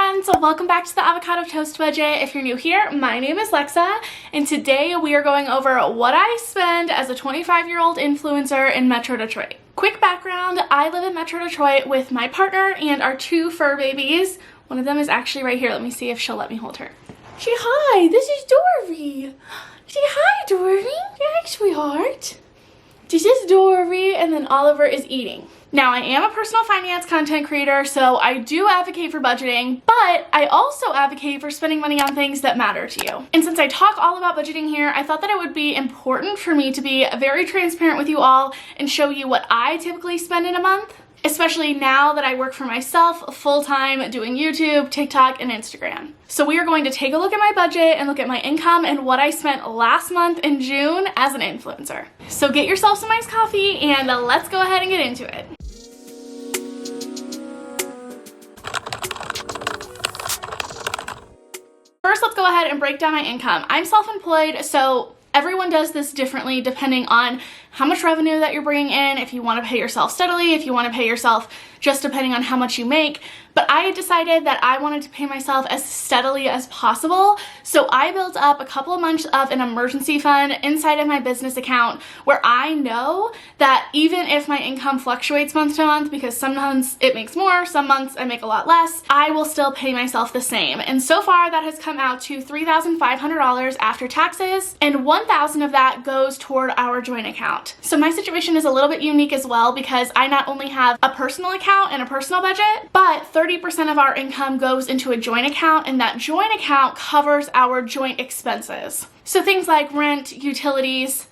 friends, welcome back to the Avocado Toast Budget. If you're new here, my name is Lexa, and today we are going over what I spend as a 25-year-old influencer in Metro Detroit. Quick background, I live in Metro Detroit with my partner and our two fur babies. One of them is actually right here. Let me see if she'll let me hold her. Say hi, this is Dory. Say hi, Dory. Hi, sweetheart. This is Dory, and then Oliver is eating. Now, I am a personal finance content creator, so I do advocate for budgeting, but I also advocate for spending money on things that matter to you. And since I talk all about budgeting here, I thought that it would be important for me to be very transparent with you all and show you what I typically spend in a month, especially now that I work for myself full-time doing YouTube, TikTok, and Instagram. So we are going to take a look at my budget and look at my income and what I spent last month in June as an influencer. So get yourself some iced coffee and let's go ahead and get into it. First, let's go ahead and break down my income. I'm self-employed, so everyone does this differently depending on how much revenue that you're bringing in, if you want to pay yourself steadily, if you want to pay yourself just depending on how much you make. But I decided that I wanted to pay myself as steadily as possible, so I built up a couple of months of an emergency fund inside of my business account where I know that even if my income fluctuates month to month, because some months it makes more, some months I make a lot less, I will still pay myself the same. And so far that has come out to $3,500 after taxes, and $1,000 of that goes toward our joint account. So my situation is a little bit unique as well because I not only have a personal account and a personal budget, but 30% of our income goes into a joint account, and that joint account covers our joint expenses. So things like rent, utilities,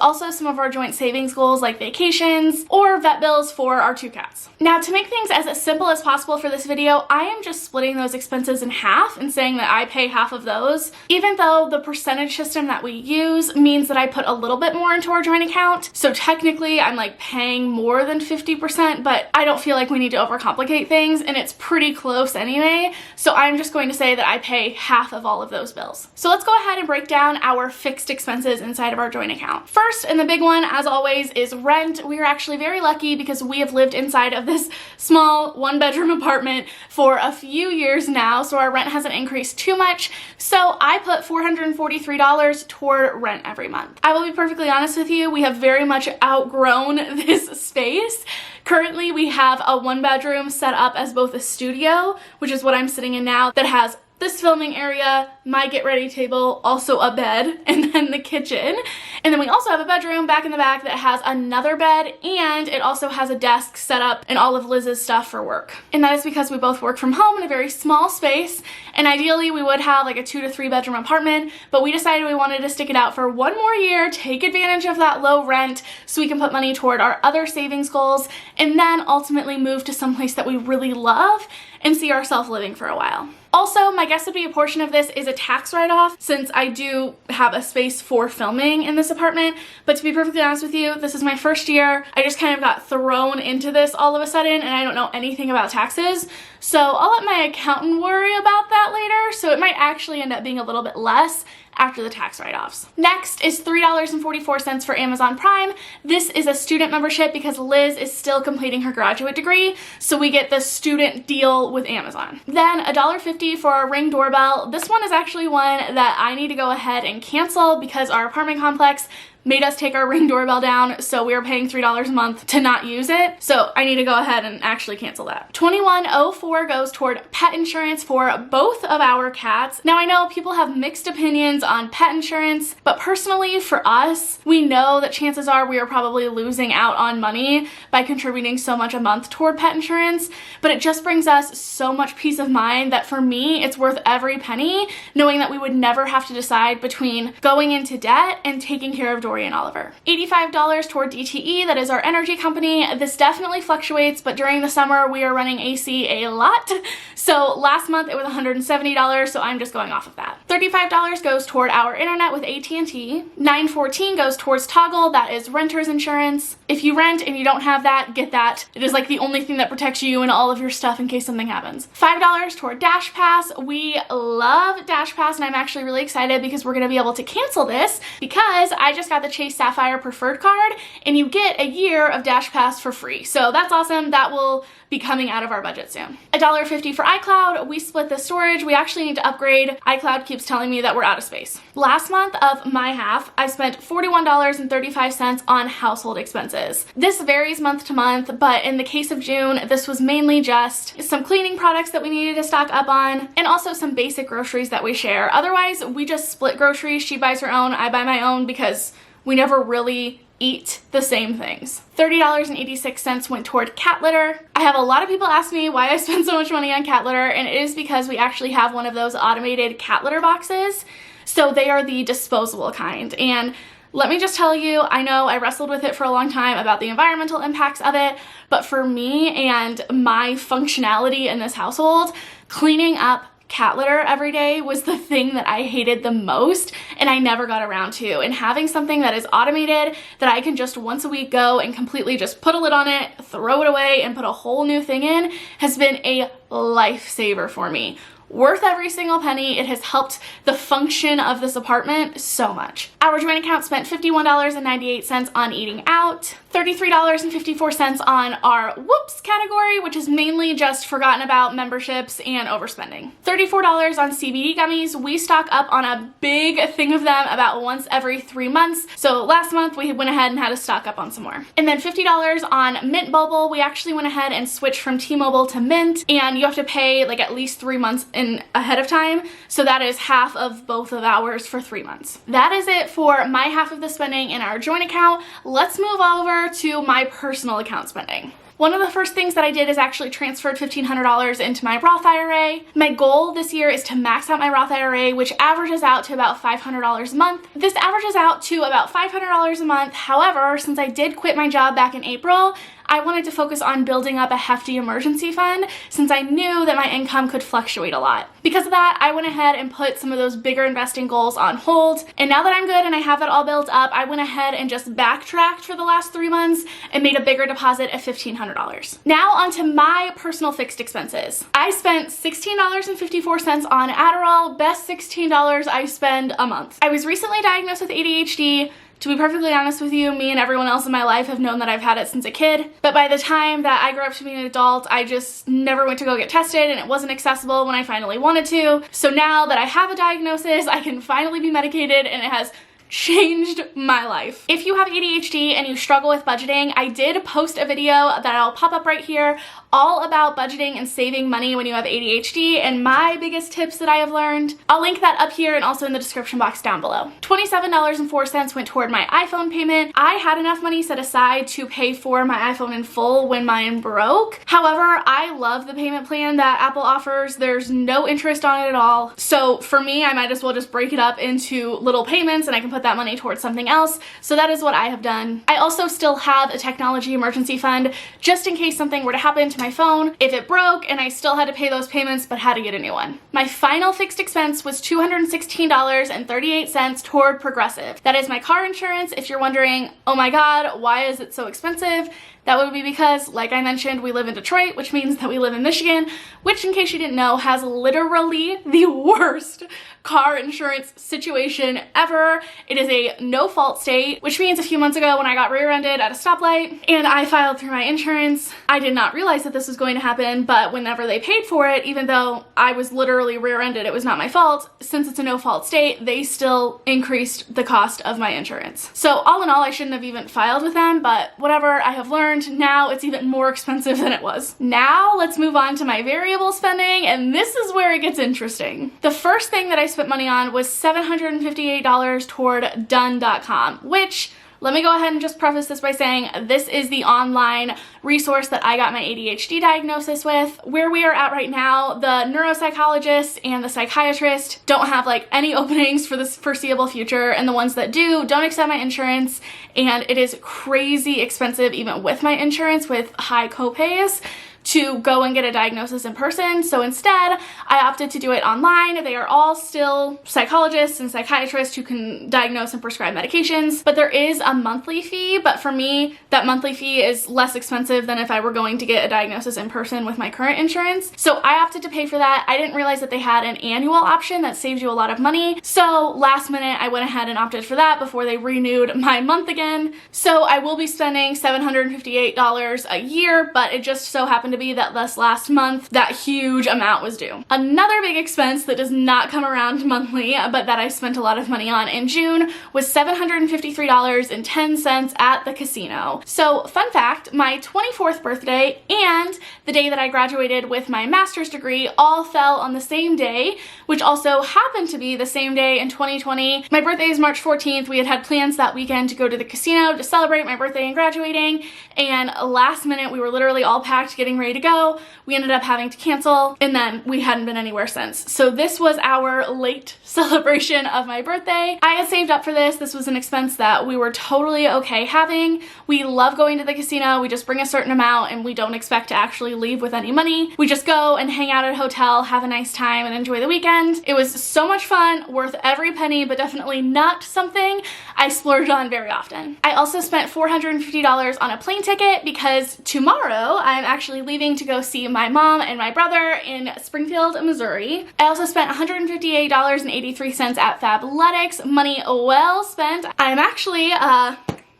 also some of our joint savings goals like vacations or vet bills for our two cats. Now, to make things as simple as possible for this video, I am just splitting those expenses in half and saying that I pay half of those, even though the percentage system that we use means that I put a little bit more into our joint account. So technically I'm like paying more than 50%, but I don't feel like we need to overcomplicate things, and it's pretty close anyway. So I'm just going to say that I pay half of all of those bills. So let's go ahead and break down our fixed expenses inside of our joint account. First, and the big one, as always, is rent. We are actually very lucky because we have lived inside of this small one-bedroom apartment for a few years now, so our rent hasn't increased too much. So I put $443 toward rent every month. I will be perfectly honest with you, we have very much outgrown this space. Currently, we have a one-bedroom set up as both a studio, which is what I'm sitting in now, that has this filming area, my get ready table, also a bed, and then the kitchen. And then we also have a bedroom back in the back that has another bed, and it also has a desk set up and all of Liz's stuff for work. And that is because we both work from home in a very small space, and ideally we would have like a 2 to 3 bedroom apartment, but we decided we wanted to stick it out for one more year, take advantage of that low rent so we can put money toward our other savings goals, and then ultimately move to someplace that we really love and see ourselves living for a while. Also, my guess would be a portion of this is a tax write-off since I do have a space for filming in this apartment, but to be perfectly honest with you, this is my first year. I just kind of got thrown into this all of a sudden and I don't know anything about taxes, so I'll let my accountant worry about that later, so it might actually end up being a little bit less after the tax write-offs. Next is $3.44 for Amazon Prime. This is a student membership because Liz is still completing her graduate degree, so we get the student deal with Amazon. Then $1.50 for our Ring doorbell. This one is actually one that I need to go ahead and cancel because our apartment complex made us take our Ring doorbell down, so we are paying $3 a month to not use it. So I need to go ahead and actually cancel that. $21.04 goes toward pet insurance for both of our cats. Now I know people have mixed opinions on pet insurance, but personally for us, we know that chances are we are probably losing out on money by contributing so much a month toward pet insurance, but it just brings us so much peace of mind that for me, it's worth every penny, knowing that we would never have to decide between going into debt and taking care of Dory and Oliver. $85 toward DTE, that is our energy company. This definitely fluctuates, but during the summer we are running AC a lot. So last month it was $170, so I'm just going off of that. $35 goes toward our internet with AT&T. $9.14 goes towards Toggle, that is renter's insurance. If you rent and you don't have that, get that. It is like the only thing that protects you and all of your stuff in case something happens. $5 toward Dash Pass. We love Dash Pass, and I'm actually really excited because we're gonna be able to cancel this because I just got the Chase Sapphire Preferred card and you get a year of Dash Pass for free. So that's awesome. That will be coming out of our budget soon. $1.50 for iCloud. We split the storage. We actually need to upgrade. iCloud keeps telling me that we're out of space. Last month of my half, I spent $41.35 on household expenses. This varies month to month, but in the case of June, this was mainly just some cleaning products that we needed to stock up on, and also some basic groceries that we share. Otherwise, we just split groceries. She buys her own, I buy my own, because we never really eat the same things. $30.86 went toward cat litter. I have a lot of people ask me why I spend so much money on cat litter, and it is because we actually have one of those automated cat litter boxes. So they are the disposable kind. And let me just tell you, I know I wrestled with it for a long time about the environmental impacts of it, but for me and my functionality in this household, cleaning up cat litter every day was the thing that I hated the most, and I never got around to. And having something that is automated that I can just once a week go and completely just put a lid on it, throw it away, and put a whole new thing in has been a lifesaver for me. Worth every single penny. It has helped the function of this apartment so much. Our joint account spent $51.98 on eating out, $33.54 on our whoops category, which is mainly just forgotten about memberships and overspending. $34 on CBD gummies. We stock up on a big thing of them about once every 3 months. So last month we went ahead and had to stock up on some more. And then $50 on Mint Mobile. We actually went ahead and switched from T-Mobile to Mint, and you have to pay like at least 3 months in ahead of time, so that is half of both of ours for 3 months. That is it for my half of the spending in our joint account. Let's move over to my personal account spending. One of the first things that I did is actually transferred $1,500 into my Roth IRA. My goal this year is to max out my Roth IRA, which averages out to about $500 a month. This averages out to about $500 a month. However, since I did quit my job back in April, I wanted to focus on building up a hefty emergency fund since I knew that my income could fluctuate a lot. Because of that, I went ahead and put some of those bigger investing goals on hold. And now that I'm good and I have that all built up, I went ahead and just backtracked for the last 3 months and made a bigger deposit of $1,500. Now onto my personal fixed expenses. I spent $16.54 on Adderall, best $16 I spend a month. I was recently diagnosed with ADHD. To be perfectly honest with you, me and everyone else in my life have known that I've had it since a kid, but by the time that I grew up to be an adult, I just never went to go get tested, and it wasn't accessible when I finally wanted to. So now that I have a diagnosis, I can finally be medicated, and it has changed my life. If you have ADHD and you struggle with budgeting, I did post a video that I'll pop up right here all about budgeting and saving money when you have ADHD and my biggest tips that I have learned. I'll link that up here and also in the description box down below. $27.04 went toward my iPhone payment. I had enough money set aside to pay for my iPhone in full when mine broke. However, I love the payment plan that Apple offers. There's no interest on it at all. So for me, I might as well just break it up into little payments and I can put that money towards something else. So that is what I have done. I also still have a technology emergency fund just in case something were to happen to my phone if it broke and I still had to pay those payments but had to get a new one. My final fixed expense was $216.38 toward Progressive. That is my car insurance. If you're wondering, oh my god, why is it so expensive? That would be because, like I mentioned, we live in Detroit, which means that we live in Michigan, which, in case you didn't know, has literally the worst car insurance situation ever. It is a no-fault state, which means a few months ago when I got rear-ended at a stoplight and I filed through my insurance, I did not realize that this was going to happen, but whenever they paid for it, even though I was literally rear-ended, it was not my fault, since it's a no-fault state, they still increased the cost of my insurance. So all in all, I shouldn't have even filed with them, but whatever, I have learned. Now it's even more expensive than it was. Now let's move on to my variable spending, and this is where it gets interesting. The first thing that I spent money on was $758 toward done.com, which, let me go ahead and just preface this by saying this is the online resource that I got my ADHD diagnosis with. Where we are at right now, the neuropsychologist and the psychiatrist don't have like any openings for this foreseeable future, and the ones that do don't accept my insurance, and it is crazy expensive even with my insurance with high copays to go and get a diagnosis in person. So instead, I opted to do it online. They are all still psychologists and psychiatrists who can diagnose and prescribe medications, but there is a monthly fee. But for me, that monthly fee is less expensive than if I were going to get a diagnosis in person with my current insurance. So I opted to pay for that. I didn't realize that they had an annual option that saves you a lot of money. So last minute, I went ahead and opted for that before they renewed my month again. So I will be spending $758 a year, but it just so happened to to be that this last month, that huge amount was due. Another big expense that does not come around monthly, but that I spent a lot of money on in June, was $753.10 at the casino. So fun fact, my 24th birthday and the day that I graduated with my master's degree all fell on the same day, which also happened to be the same day in 2020. My birthday is March 14th. We had plans that weekend to go to the casino to celebrate my birthday and graduating, and last minute we were literally all packed getting ready to go. We ended up having to cancel, and then we hadn't been anywhere since. So this was our late celebration of my birthday. I had saved up for this. This was an expense that we were totally okay having. We love going to the casino. We just bring a certain amount and we don't expect to actually leave with any money. We just go and hang out at a hotel, have a nice time, and enjoy the weekend. It was so much fun, worth every penny, but definitely not something I splurged on very often. I also spent $450 on a plane ticket because tomorrow I'm actually leaving to go see my mom and my brother in Springfield, Missouri. I also spent $158.83 at Fabletics. Money well spent. I'm actually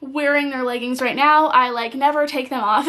wearing their leggings right now. I like never take them off.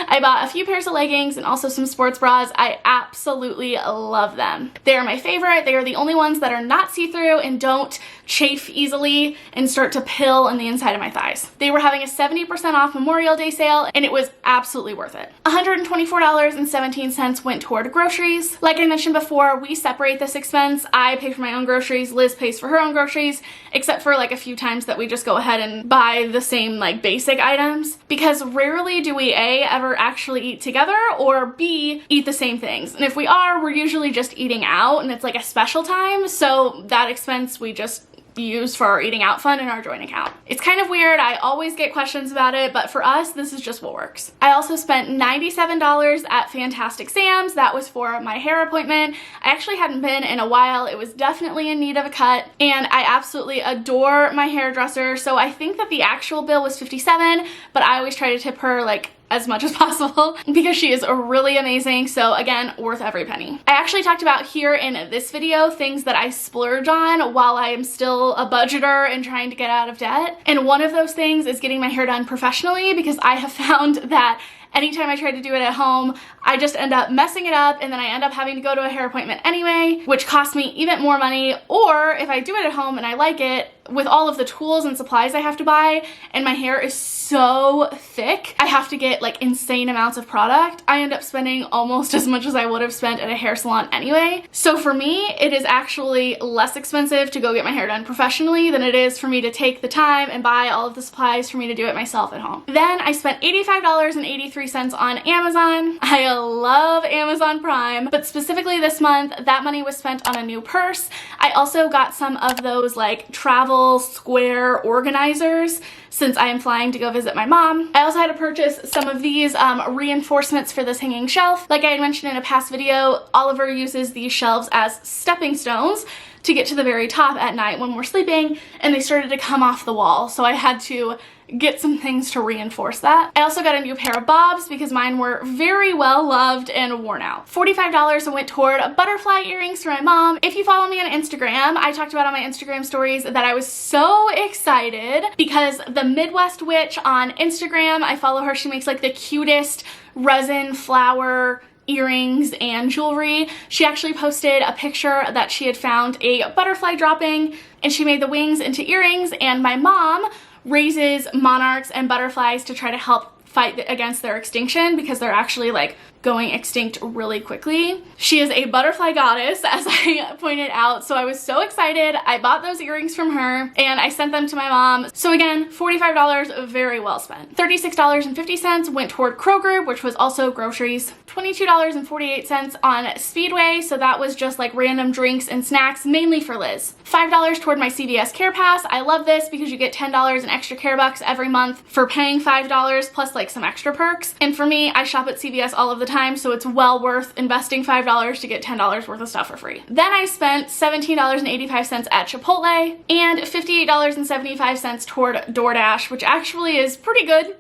I bought a few pairs of leggings and also some sports bras. I absolutely love them. They are my favorite. They are the only ones that are not see-through and don't chafe easily and start to pill on the inside of my thighs. They were having a 70% off Memorial Day sale and it was absolutely worth it. $124.17 went toward groceries. Like I mentioned before, we separate this expense. I pay for my own groceries, Liz pays for her own groceries, except for like a few times that we just go ahead and buy the same like basic items, because rarely do we A, ever actually eat together, or B, eat the same things. And if we are, we're usually just eating out and it's like a special time, so that expense we just use for our eating out fund in our joint account. It's kind of weird. I always get questions about it, but for us, this is just what works. I also spent $97 at Fantastic Sam's. That was for my hair appointment. I actually hadn't been in a while. It was definitely in need of a cut, and I absolutely adore my hairdresser. So I think that the actual bill was $57, but I always try to tip her like as much as possible because she is really amazing. So again, worth every penny. I actually talked about here in this video things that I splurge on while I am still a budgeter and trying to get out of debt. And one of those things is getting my hair done professionally, because I have found that anytime I try to do it at home, I just end up messing it up, and then I end up having to go to a hair appointment anyway, which costs me even more money. Or if I do it at home and I like it, with all of the tools and supplies I have to buy, and my hair is so thick, I have to get like insane amounts of product. I end up spending almost as much as I would have spent at a hair salon anyway. So for me, it is actually less expensive to go get my hair done professionally than it is for me to take the time and buy all of the supplies for me to do it myself at home. Then I spent $85.83 on Amazon. I love Amazon Prime, but specifically this month, that money was spent on a new purse. I also got some of those like travel square organizers since I am flying to go visit my mom. I also had to purchase some of these reinforcements for this hanging shelf. Like I had mentioned in a past video, Oliver uses these shelves as stepping stones to get to the very top at night when we're sleeping, and they started to come off the wall. So I had to get some things to reinforce that. I also got a new pair of bobs because mine were very well loved and worn out. $45 went toward butterfly earrings for my mom. If you follow me on Instagram, I talked about on my Instagram stories that I was so excited because the Midwest Witch on Instagram, I follow her, she makes like the cutest resin flower earrings and jewelry. She actually posted a picture that she had found a butterfly dropping, and she made the wings into earrings, and my mom raises monarchs and butterflies to try to help fight against their extinction because they're actually like going extinct really quickly. She is a butterfly goddess, as I pointed out, so I was so excited. I bought those earrings from her and I sent them to my mom. So again, $45 very well spent. $36.50 went toward Kroger, which was also groceries. $22.48 on Speedway, so that was just like random drinks and snacks, mainly for Liz. $5 toward my CVS Care Pass. I love this because you get $10 in extra care bucks every month for paying $5 plus like some extra perks. And for me, I shop at CVS all of the time, so it's well worth investing $5 to get $10 worth of stuff for free. Then I spent $17.85 at Chipotle and $58.75 toward DoorDash, which actually is pretty good.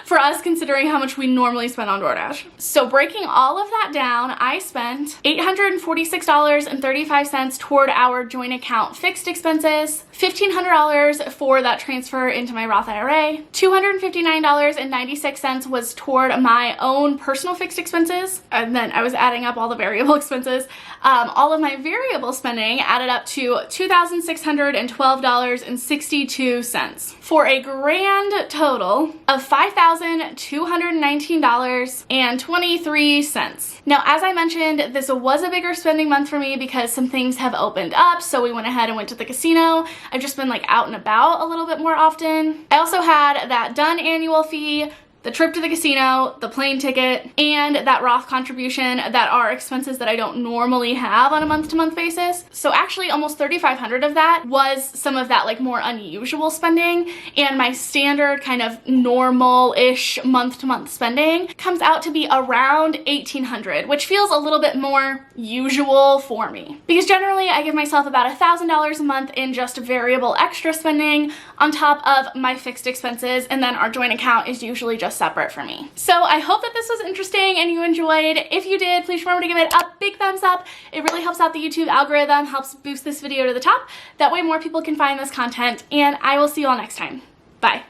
for us considering how much we normally spend on DoorDash. So breaking all of that down, I spent $846.35 toward our joint account fixed expenses, $1,500 for that transfer into my Roth IRA, $259.96 was toward my own personal fixed expenses, and then I was adding up all the variable expenses. All of my variable spending added up to $2,612.62 for a grand total of $5,219.23. Now, as I mentioned, this was a bigger spending month for me because some things have opened up, so we went ahead and went to the casino. I've just been like out and about a little bit more often. I also had that done annual fee, the trip to the casino, the plane ticket, and that Roth contribution that are expenses that I don't normally have on a month-to-month basis. So actually almost $3,500 of that was some of that like more unusual spending, and my standard kind of normal-ish month-to-month spending comes out to be around $1,800, which feels a little bit more usual for me. Because generally I give myself about $1,000 a month in just variable extra spending on top of my fixed expenses, and then our joint account is usually just separate for me. So I hope that this was interesting and you enjoyed. If you did, please remember to give it a big thumbs up. It really helps out the YouTube algorithm, helps boost this video to the top. That way more people can find this content, and I will see you all next time. Bye.